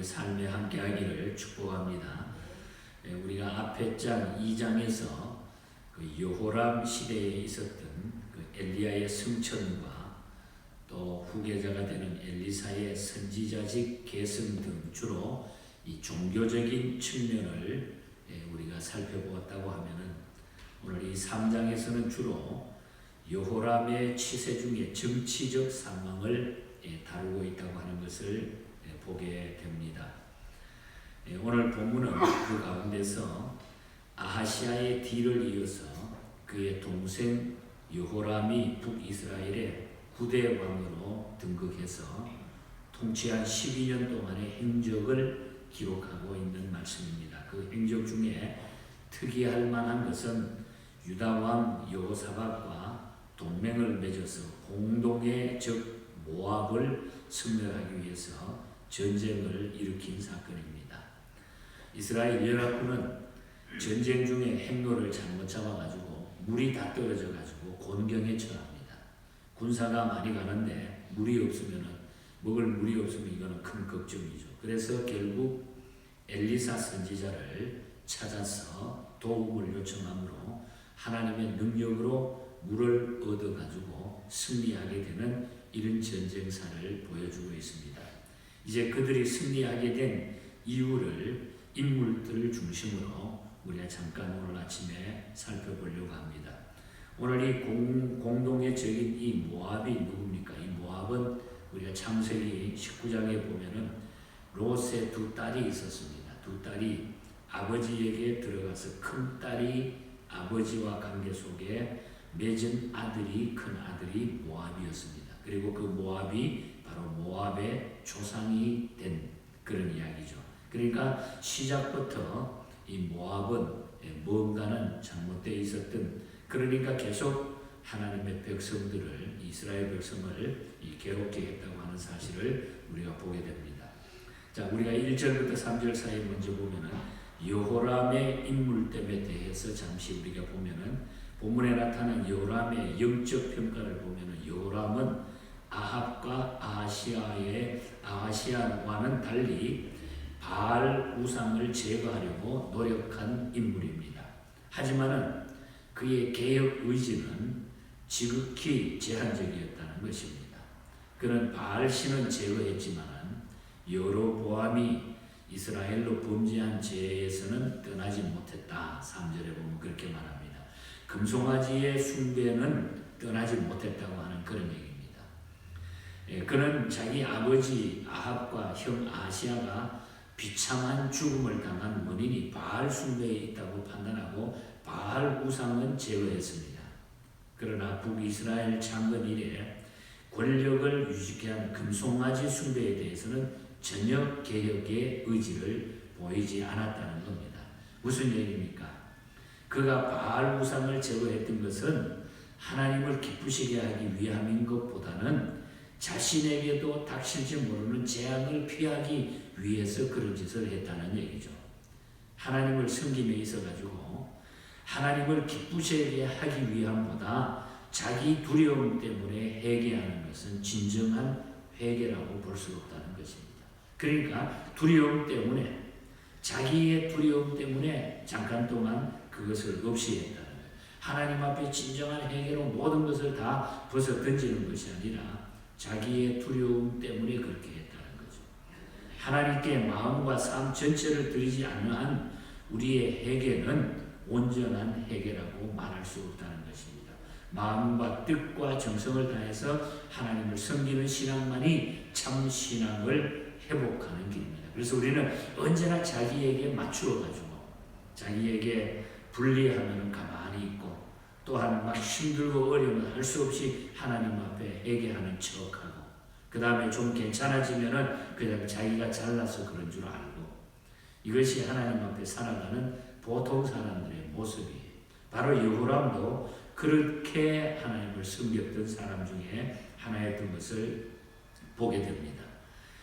여러분의 삶에 함께하기를 축복합니다. 우리가 앞에 장 2장에서 그 여호람 시대에 있었던 그 엘리야의 승천과 또 후계자가 되는 엘리사의 선지자직 계승 등 주로 이 종교적인 측면을 우리가 살펴보았다고 하면은 오늘 이 3장에서는 주로 여호람의 치세 중에 정치적 상황을 다루고 있다고 하는 것을 보게 됩니다. 오늘 본문은 그 가운데서 아하시아의 뒤를 이어서 그의 동생 여호람이 북이스라엘의 9대 왕으로 등극해서 통치한 12년 동안의 행적을 기록하고 있는 말씀입니다. 그 행적 중에 특이할 만한 것은 유다 왕 여호사밧과 동맹을 맺어서 공동의 적 모압을 섬멸하기 위해서 전쟁을 일으킨 사건입니다. 이스라엘 연합군은 전쟁 중에 행로를 잘못 잡아가지고 물이 다 떨어져가지고 곤경에 처합니다. 군사가 많이 가는데 물이 없으면은 먹을 물이 없으면 이거는 큰 걱정이죠. 그래서 결국 엘리사 선지자를 찾아서 도움을 요청하므로 하나님의 능력으로 물을 얻어가지고 승리하게 되는 이런 전쟁사를 보여주고 있습니다. 이제 그들이 승리하게 된 이유를 인물들을 중심으로 우리가 잠깐 오늘 아침에 살펴보려고 합니다. 오늘 이 공동의 적인 이 모압이 누굽니까? 이 모압은 우리가 창세기 19장에 보면은 롯의 두 딸이 있었습니다. 두 딸이 아버지에게 들어가서 큰 딸이 아버지와 관계 속에 맺은 아들이 큰 아들이 모압이었습니다. 그리고 그 모압이 바로 모압의 조상이 된 그런 이야기죠. 그러니까 시작부터 이 모압은 뭔가는 잘못되어 있었던, 그러니까 계속 하나님의 백성들을, 이스라엘 백성을 괴롭게 했다고 하는 사실을 우리가 보게 됩니다. 자, 우리가 1절부터 3절 사이 먼저 보면은 여호람의 인물됨에 대해서 잠시 우리가 보면은 본문에 나타난 여호람의 영적 평가를 보면은 여호람은 아합과 아하시아와는 달리 바알 우상을 제거하려고 노력한 인물입니다. 하지만은 그의 개혁 의지는 지극히 제한적이었다는 것입니다. 그는 바알 신은 제거했지만 여로보암이 이스라엘로 범죄한 죄에서는 떠나지 못했다. 3절에 보면 그렇게 말합니다. 금송아지의 숭배는 떠나지 못했다고 하는 그런 얘기입니다. 그는 자기 아버지 아합과 형 아하시아가 비참한 죽음을 당한 원인이 바알 숭배에 있다고 판단하고 바알 우상은 제거했습니다. 그러나 북이스라엘 창건 이래 권력을 유지케 한 금송아지 숭배에 대해서는 전혀 개혁의 의지를 보이지 않았다는 겁니다. 무슨 얘기입니까? 그가 바알 우상을 제거했던 것은 하나님을 기쁘시게 하기 위함인 것보다는 자신에게도 닥칠지 모르는 재앙을 피하기 위해서 그런 짓을 했다는 얘기죠. 하나님을 섬김에 있어가지고 하나님을 기쁘시게 하기 위함보다 자기 두려움 때문에 회개하는 것은 진정한 회개라고 볼 수 없다는 것입니다. 그러니까 두려움 때문에, 자기의 두려움 때문에 잠깐 동안 그것을 없이 했다는 거예요. 하나님 앞에 진정한 회개로 모든 것을 다 벗어 던지는 것이 아니라 자기의 두려움 때문에 그렇게 했다는 거죠. 하나님께 마음과 삶 전체를 드리지 않는 한 우리의 회개는 온전한 회개라고 말할 수 없다는 것입니다. 마음과 뜻과 정성을 다해서 하나님을 섬기는 신앙만이 참 신앙을 회복하는 길입니다. 그래서 우리는 언제나 자기에게 맞추어가지고 자기에게 불리하면 가만히 있고, 또한 막 힘들고 어려우면 할 수 없이 하나님 앞에 회개하는 척하고, 그 다음에 좀 괜찮아지면은 그냥 자기가 잘나서 그런 줄 알고, 이것이 하나님 앞에 살아가는 보통 사람들의 모습이에요. 바로 여호람도 그렇게 하나님을 섬겼던 사람 중에 하나였던 것을 보게 됩니다.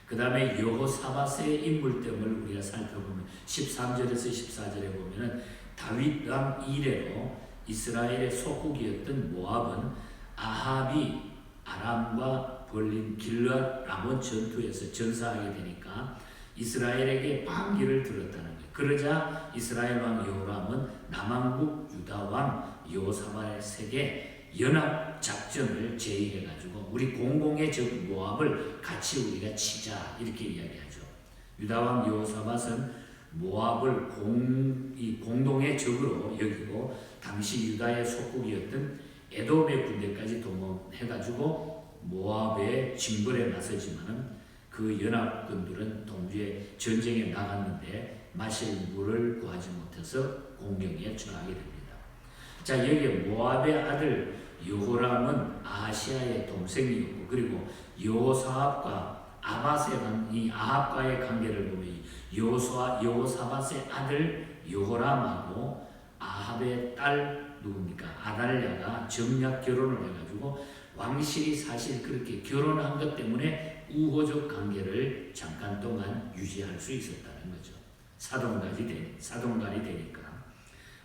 그 다음에 여호사밧의 인물됨을 우리가 살펴보면 13절에서 14절에 보면은 다윗 왕 이래로 이스라엘의 속국이었던 모압은 아합이 아람과 벌린 길르앗 라몬 전투에서 전사하게 되니까 이스라엘에게 반기를 들었다는 거예요. 그러자 이스라엘 왕 여호람은 남왕국 유다 왕 여호사밧에게 연합 작전을 제의해가지고 우리 공공의 적 모압을 같이 우리가 치자 이렇게 이야기하죠. 유다 왕 여호사밧은 모압을 공동의 적으로 여기고 당시 유다의 속국이었던 에돔의 군대까지 동원해가지고 모압의 징벌에 나서지만은 그 연합군들은 동주에 전쟁에 나갔는데 마실 물을 구하지 못해서 공격에 처하게 됩니다. 자, 여기에 모압의 아들 여호람은 아하시아의 동생이었고 그리고 여호사밧과 이 아합과의 관계를 보면 여호사밧의 아들 여호람하고 아합의 딸 누굽니까? 아달랴가 정략 결혼을 해가지고 왕실이 사실 그렇게 결혼한 것 때문에 우호적 관계를 잠깐 동안 유지할 수 있었다는 거죠. 사돈갈이 되니까.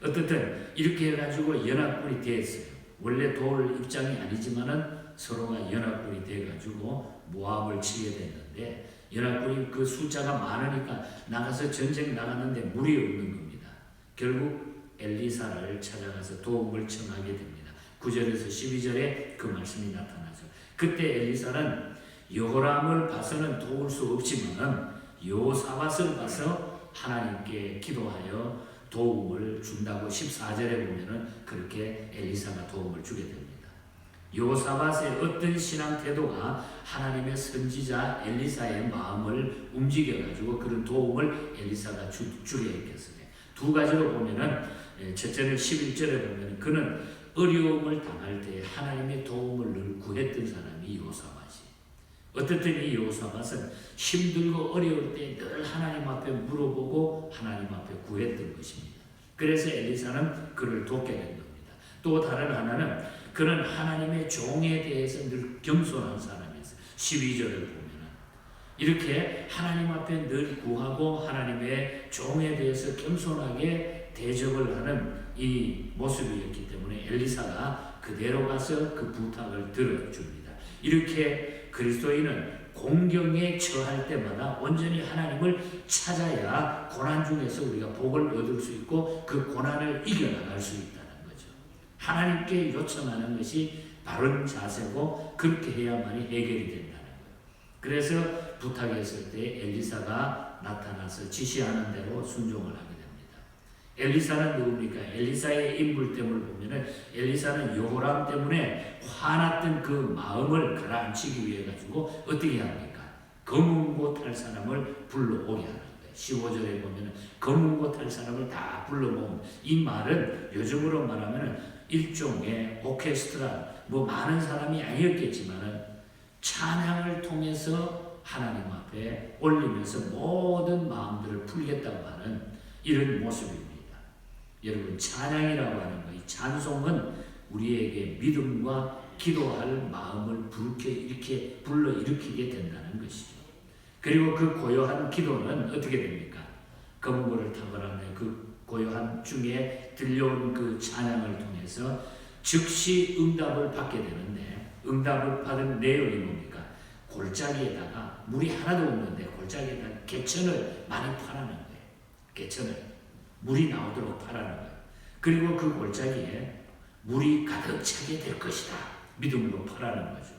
어떻든 이렇게 해가지고 연합군이 됐어요. 원래 도울 입장이 아니지만은 서로가 연합군이 돼가지고 모압을 치게 됐는데 연합군이 그 숫자가 많으니까 나가서 전쟁 나갔는데 물이 없는 겁니다. 결국 엘리사를 찾아가서 도움을 청하게 됩니다. 9절에서 12절에 그 말씀이 나타나죠. 그때 엘리사는 여호람을 봐서는 도울 수 없지만 여호사밧을 봐서 하나님께 기도하여 도움을 준다고 14절에 보면은 그렇게 엘리사가 도움을 주게 됩니다. 여호사밧의 어떤 신앙 태도가 하나님의 선지자 엘리사의 마음을 움직여가지고 그런 도움을 엘리사가 주게 했겠어요. 두 가지로 보면은 첫째는 11절에 보면 그는 어려움을 당할 때 하나님의 도움을 늘 구했던 사람이 여호사밧이. 어떻든 이 여호사밧은 힘들고 어려울 때 늘 하나님 앞에 물어보고 하나님 앞에 구했던 것입니다. 그래서 엘리사는 그를 돕게 된 겁니다. 또 다른 하나는 그는 하나님의 종에 대해서 늘 겸손한 사람이었어요. 12절을 보면은 이렇게 하나님 앞에 늘 구하고 하나님의 종에 대해서 겸손하게 대접을 하는 이 모습이었기 때문에 엘리사가 그대로 가서 그 부탁을 들어줍니다. 이렇게 그리스도인은 공경에 처할 때마다 온전히 하나님을 찾아야 고난 중에서 우리가 복을 얻을 수 있고 그 고난을 이겨나갈 수 있다는 거죠. 하나님께 요청하는 것이 바른 자세고 그렇게 해야만이 해결이 된다는 거예요. 그래서 부탁했을 때 엘리사가 나타나서 지시하는 대로 순종을 하게 됩니다. 엘리사는 누굽니까? 엘리사의 인물됨을 보면은 엘리사는 여호람 때문에 화났던 그 마음을 가라앉히기 위해 가지고 어떻게 합니까? 검은 옷 할 사람을 불러오게 하는 거예요. 15절에 보면은 검은 옷 할 사람을 다 불러모은 이 말은 요즘으로 말하면은 일종의 오케스트라 많은 사람이 아니었겠지만은 찬양을 통해서 하나님 앞에 올리면서 모든 마음들을 풀겠다고 하는 이런 모습입니다. 여러분 찬양이라고 하는 거, 이 찬송은 우리에게 믿음과 기도할 마음을 불러일으키게 된다는 것이죠. 그리고 그 고요한 기도는 어떻게 됩니까? 검은 고를 타거나 그 고요한 중에 들려온 그 찬양을 통해서 즉시 응답을 받게 되는데 응답을 받은 내용이 뭡니까? 골짜기에다가 물이 하나도 없는데 골짜기에다가 개천을 많이 파라는 거예요. 개천을. 물이 나오도록 파라는 거예요. 그리고 그 골짜기에 물이 가득 차게 될 것이다. 믿음으로 파라는 거죠.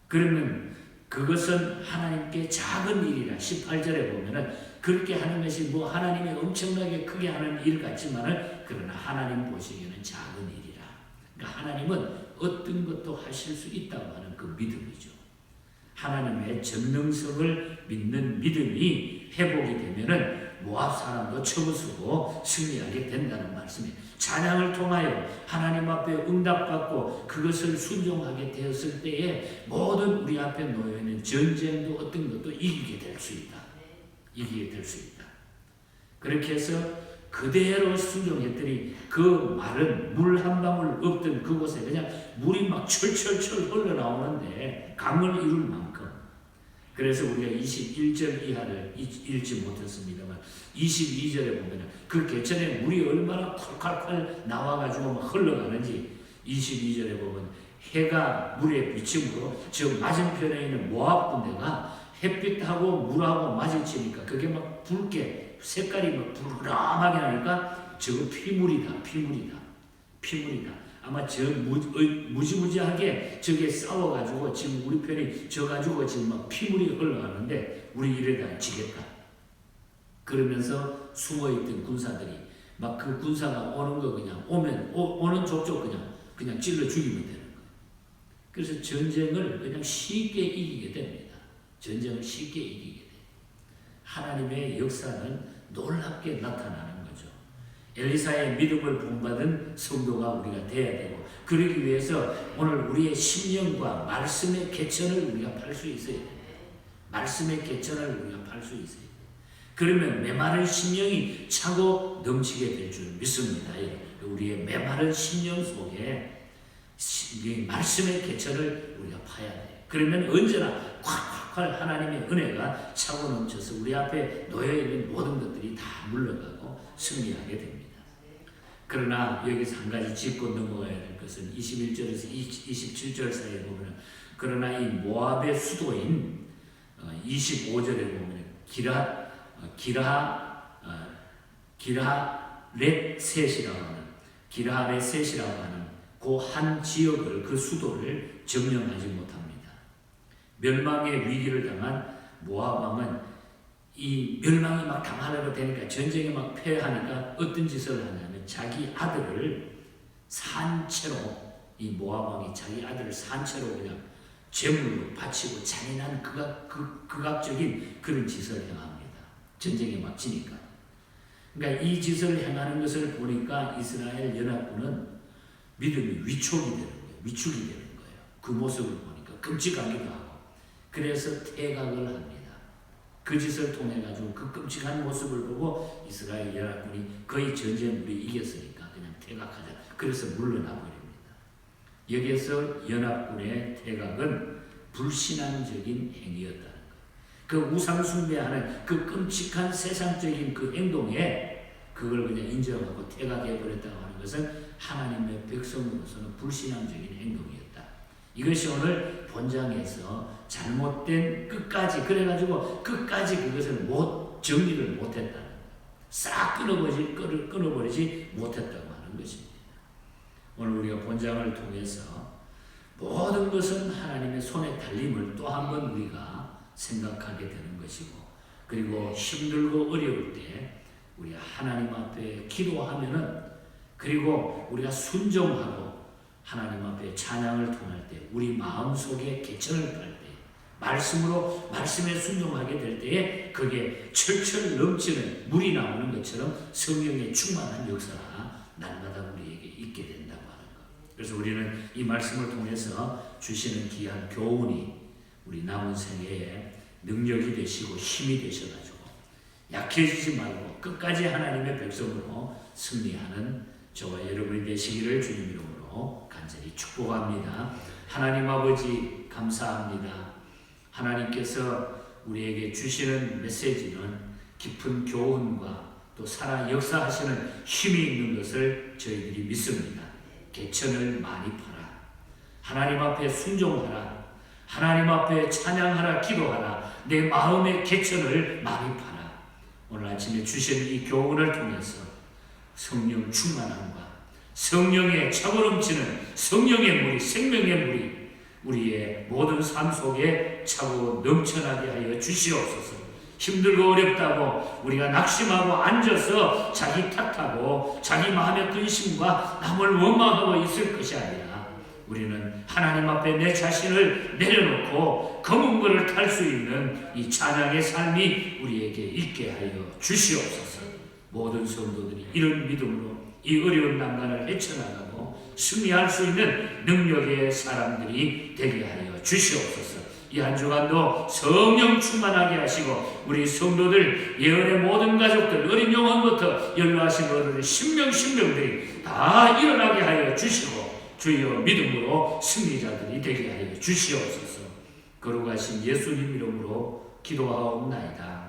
그러면 그것은 하나님께 작은 일이라 18절에 보면은 그렇게 하는 것이 하나님이 엄청나게 크게 하는 일 같지만은 그러나 하나님 보시기에는 작은 일이라. 그러니까 하나님은 어떤 것도 하실 수 있다고 하는 그 믿음이죠. 하나님의 전능성을 믿는 믿음이 회복이 되면은 모압 사람도 처부수고 승리하게 된다는 말씀이에요. 찬양을 통하여 하나님 앞에 응답받고 그것을 순종하게 되었을 때에 모든 우리 앞에 놓여있는 전쟁도 어떤 것도 이기게 될 수 있다. 이기게 될 수 있다. 그렇게 해서 그대로 순종했더니 그 말은 물 한 방울 없던 그곳에 그냥 물이 막 철철철 흘러나오는데 강을 이룰 만큼. 그래서 우리가 21절 이하를 읽지 못했습니다만 22절에 보면 그 개천에 물이 얼마나 콸콸콸 나와가지고 막 흘러가는지 22절에 보면 해가 물에 비침으로 저 맞은편에 있는 모압 군대가 햇빛하고 물하고 마주치니까 그게 막 붉게 색깔이 막 부르르하게 나니까 저거 피물이다. 아마 저 무지무지하게 저게 싸워가지고 지금 우리 편이 저 가지고 지금 막 피물이 흘러가는데 우리 이래다 지겠다. 그러면서 숨어있던 군사들이 막 그 군사가 오는 거 그냥 오는 족족 그냥 찔러 죽이면 되는 거예요. 그래서 전쟁을 그냥 쉽게 이기게 됩니다. 전쟁을 쉽게 이기게 돼요. 하나님의 역사는 놀랍게 나타나는 거죠. 엘리사의 믿음을 본받은 성도가 우리가 돼야 되고, 그러기 위해서 오늘 우리의 심령과 말씀의 개천을 우리가 팔 수 있어야 됩니다. 말씀의 개천을 우리가 팔 수 있어야 돼요. 그러면 메마른 심령이 차고 넘치게 될 줄 믿습니다. 우리의 메마른 심령 속에 말씀의 개천을 우리가 파야 돼요. 그러면 언제나 콱콱 하나님의 은혜가 차고 넘쳐서 우리 앞에 놓여있는 모든 것들이 다 물러가고 승리하게 됩니다. 그러나 여기서 한 가지 짚고 넘어가야 될 것은 21절에서 27절 사이에 보면, 그러나 이 모압의 수도인 25절에 보면 기라렛셋이라고 하는 그 한 지역을, 그 수도를 점령하지 못합니다. 멸망의 위기를 당한 모압 왕은 이 멸망이 막 당하려고 되니까, 전쟁에 막 패하니까 어떤 짓을 하냐면 자기 아들을 산채로, 이 모압 왕이 자기 아들을 산채로 그냥 제물로 바치고 잔인한 극악적인 그런 짓을 행합니다. 전쟁에 막 지니까. 그러니까 이 짓을 행하는 것을 보니까 이스라엘 연합군은 믿음이 위축이 되는 거예요. 그 모습을 보니까 끔찍하기도 하고. 그래서 퇴각을 합니다. 그 짓을 통해 가지고 그 끔찍한 모습을 보고 이스라엘 연합군이 거의 전쟁을 우리 이겼으니까 그냥 퇴각하자. 그래서 물러나 버립니다. 여기에서 연합군의 퇴각은 불신앙적인 행위였다는 거예요. 그 우상 숭배하는 그 끔찍한 세상적인 그 행동에 그걸 그냥 인정하고 퇴각해 버렸다고 하는 것은 하나님의 백성으로서는 불신앙적인 행동이었다. 이것이 오늘 본장에서 잘못된 끝까지, 그래가지고 끝까지 그것을 정리를 못했다는 거예요. 싹 끊어버리지 못했다고 하는 것입니다. 오늘 우리가 본장을 통해서 모든 것은 하나님의 손에 달림을 또 한 번 우리가 생각하게 되는 것이고, 그리고 힘들고 어려울 때 우리가 하나님 앞에 기도하면은, 그리고 우리가 순종하고 하나님 앞에 찬양을 통할 때, 우리 마음속에 개천을 팔 때, 말씀에 순종하게 될 때에 그게 철철 넘치는 물이 나오는 것처럼 성령의 충만한 역사가 날마다 우리에게 있게 된다고 하는 것. 그래서 우리는 이 말씀을 통해서 주시는 귀한 교훈이 우리 남은 생애에 능력이 되시고 힘이 되셔가지고 약해지지 말고 끝까지 하나님의 백성으로 승리하는 저와 여러분이 되시기를 주님 이름으로 간절히 축복합니다. 하나님 아버지 감사합니다. 하나님께서 우리에게 주시는 메시지는 깊은 교훈과 또 살아 역사하시는 힘이 있는 것을 저희들이 믿습니다. 개천을 많이 팔아. 하나님 앞에 순종하라. 하나님 앞에 찬양하라, 기도하라. 내 마음의 개천을 많이 팔아. 오늘 아침에 주신 이 교훈을 통해서 성령 충만함과 성령의 차고 넘치는 성령의 물이, 생명의 물이 우리의 모든 삶 속에 차고 넘쳐나게 하여 주시옵소서. 힘들고 어렵다고 우리가 낙심하고 앉아서 자기 탓하고 자기 마음의 근심과 남을 원망하고 있을 것이 아니라, 우리는 하나님 앞에 내 자신을 내려놓고 검은 거를 탈 수 있는 이 찬양의 삶이 우리에게 있게 하여 주시옵소서. 모든 성도들이 이런 믿음으로 이 어려운 난간을 헤쳐나가고 승리할 수 있는 능력의 사람들이 되게 하여 주시옵소서. 이 한 주간도 성령 충만하게 하시고 우리 성도들, 예언의 모든 가족들, 어린 영혼부터 연로하신 어른의 신명들이 다 일어나게 하여 주시고 주여 믿음으로 승리자들이 되게 하여 주시옵소서. 거룩하신 예수님 이름으로 기도하옵나이다.